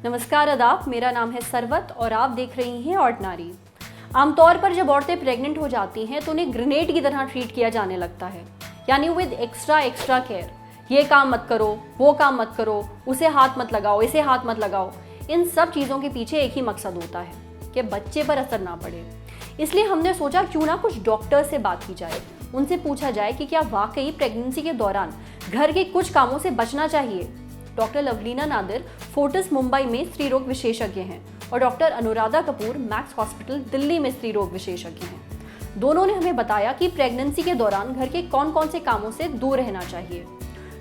नमस्कार आदाब, मेरा नाम है सरवत और आप देख रही हैं ऑर्डिनरी। आमतौर पर जब औरतें प्रेग्नेंट हो जाती हैं तो उन्हें ग्रेनेड की तरह ट्रीट किया जाने लगता है, यानी विद एक्स्ट्रा केयर। ये काम मत करो, वो काम मत करो, उसे हाथ मत लगाओ, इसे हाथ मत लगाओ। इन सब चीज़ों के पीछे एक ही मकसद होता है कि बच्चे पर असर ना पड़े। इसलिए हमने सोचा क्यों ना कुछ डॉक्टर से बात की जाए, उनसे पूछा जाए कि क्या वाकई प्रेगनेंसी के दौरान घर के कुछ कामों से बचना चाहिए। डॉक्टर लवलीना नादिर फोर्टिस मुंबई में स्त्री रोग विशेषज्ञ हैं और doctor Anuradha Kapoor max hospital Delhi में स्त्री रोग विशेषज्ञ हैं। दोनों ने हमें बताया कि प्रेगनेंसी के दौरान घर के कौन कौन से कामों से दूर रहना चाहिए।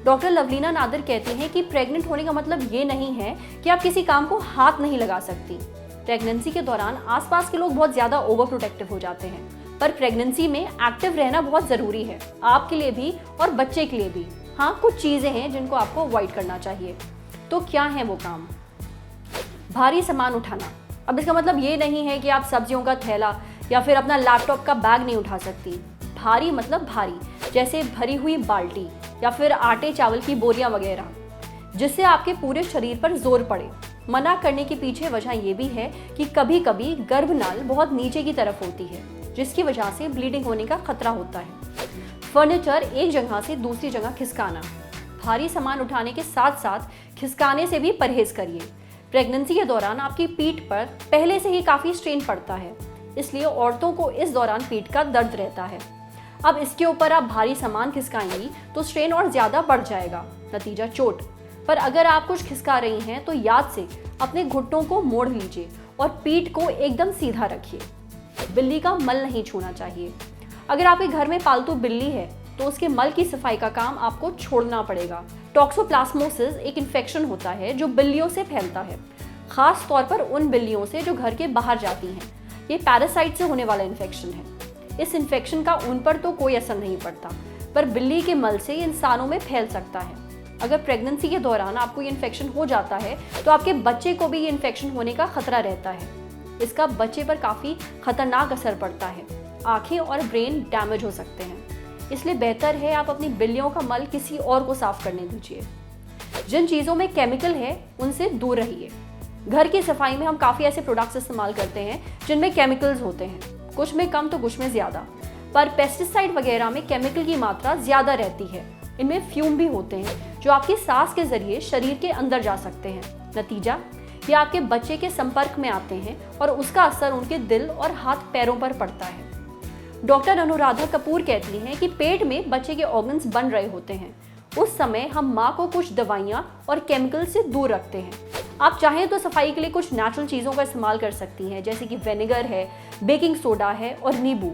डॉक्टर लवलीना नादिर कहती हैं कि प्रेग्नेंट होने का मतलब ये नहीं है कि आप किसी काम को हाथ नहीं लगा सकती। प्रेगनेंसी के दौरान आसपास के लोग बहुत ज़्यादा ओवर प्रोटेक्टिव हो जाते हैं, पर प्रेगनेंसी में एक्टिव रहना बहुत ज़रूरी है, आपके लिए भी और बच्चे के लिए भी। हाँ, कुछ चीज़ें हैं जिनको आपको अवॉइड करना चाहिए। तो क्या है वो काम? भारी सामान उठाना। अब इसका मतलब ये नहीं है कि आप सब्जियों का थैला या फिर अपना लैपटॉप का बैग नहीं उठा सकती। भारी मतलब भारी, जैसे भरी हुई बाल्टी या फिर आटे चावल की बोरियां वगैरह, जिससे आपके पूरे शरीर पर जोर पड़े। मना करने के पीछे वजह ये भी है कि कभी कभी गर्भनाल बहुत नीचे की तरफ होती है, जिसकी वजह से ब्लीडिंग होने का खतरा होता है। फर्नीचर एक जगह से दूसरी जगह खिसकाना। भारी सामान उठाने के साथ साथ खिसकाने से भी परहेज करिए। प्रेगनेंसी के दौरान आपकी पीठ पर पहले से ही काफ़ी स्ट्रेन पड़ता है, इसलिए औरतों को इस दौरान पीठ का दर्द रहता है। अब इसके ऊपर आप भारी सामान खिसकाएंगी तो स्ट्रेन और ज़्यादा बढ़ जाएगा, नतीजा चोट। पर अगर आप कुछ खिसका रही हैं तो याद से अपने घुटनों को मोड़ लीजिए और पीठ को एकदम सीधा रखिए। बिल्ली का मल नहीं छूना चाहिए। अगर आपके घर में पालतू बिल्ली है तो उसके मल की सफाई का काम आपको छोड़ना पड़ेगा। टॉक्सोप्लाज्मोसिस एक इन्फेक्शन होता है जो बिल्लियों से फैलता है, खास तौर पर उन बिल्लियों से जो घर के बाहर जाती हैं। ये पैरासाइट से होने वाला इन्फेक्शन है। इस इन्फेक्शन का उन पर तो कोई असर नहीं पड़ता, पर बिल्ली के मल से इंसानों में फैल सकता है। अगर प्रेगनेंसी के दौरान आपको ये इन्फेक्शन हो जाता है तो आपके बच्चे को भी ये इन्फेक्शन होने का खतरा रहता है। इसका बच्चे पर काफ़ी खतरनाक असर पड़ता है, आंखें और ब्रेन डैमेज हो सकते हैं। इसलिए बेहतर है आप अपनी बिल्लियों का मल किसी और को साफ करने दीजिए। जिन चीज़ों में केमिकल है उनसे दूर रहिए। घर की सफाई में हम काफ़ी ऐसे प्रोडक्ट्स इस्तेमाल करते हैं जिनमें केमिकल्स होते हैं, कुछ में कम तो कुछ में ज़्यादा। पर पेस्टिसाइड वगैरह में केमिकल की मात्रा ज़्यादा रहती है। इनमें फ्यूम भी होते हैं जो आपकी सांस के जरिए शरीर के अंदर जा सकते हैं। नतीजा, ये आपके बच्चे के संपर्क में आते हैं और उसका असर उनके दिल और हाथ पैरों पर पड़ता है। डॉक्टर अनुराधा कपूर कहती हैं कि पेट में बच्चे के ऑर्गन्स बन रहे होते हैं, उस समय हम माँ को कुछ दवाइयाँ और केमिकल से दूर रखते हैं। आप चाहें तो सफाई के लिए कुछ नेचुरल चीज़ों का इस्तेमाल कर सकती हैं, जैसे कि विनेगर है, बेकिंग सोडा है और नींबू।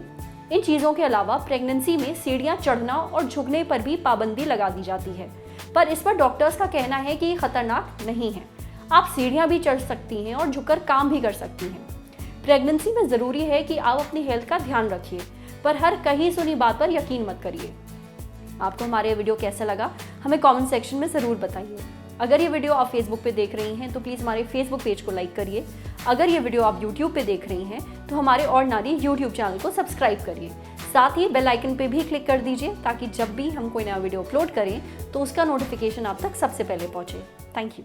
इन चीज़ों के अलावा प्रेगनेंसी में सीढ़ियाँ चढ़ना और झुकने पर भी पाबंदी लगा दी जाती है, पर इस पर डॉक्टर्स का कहना है कि ये खतरनाक नहीं है। आप सीढ़ियाँ भी चढ़ सकती हैं और झुककर काम भी कर सकती हैं। प्रेगनेंसी में ज़रूरी है कि आप अपनी हेल्थ का ध्यान रखिए, पर हर कहीं सुनी बात पर यकीन मत करिए। आपको हमारा ये वीडियो कैसा लगा हमें कमेंट सेक्शन में ज़रूर बताइए। अगर ये वीडियो आप फेसबुक पे देख रही हैं तो प्लीज़ हमारे फेसबुक पेज को लाइक करिए। अगर ये वीडियो आप यूट्यूब पे देख रही हैं तो हमारे ऑर्डिनरी यूट्यूब चैनल को सब्सक्राइब करिए। साथ ही बेल आइकन पे भी क्लिक कर दीजिए ताकि जब भी हम कोई नया वीडियो अपलोड करें तो उसका नोटिफिकेशन आप तक सबसे पहले पहुँचे। Thank you.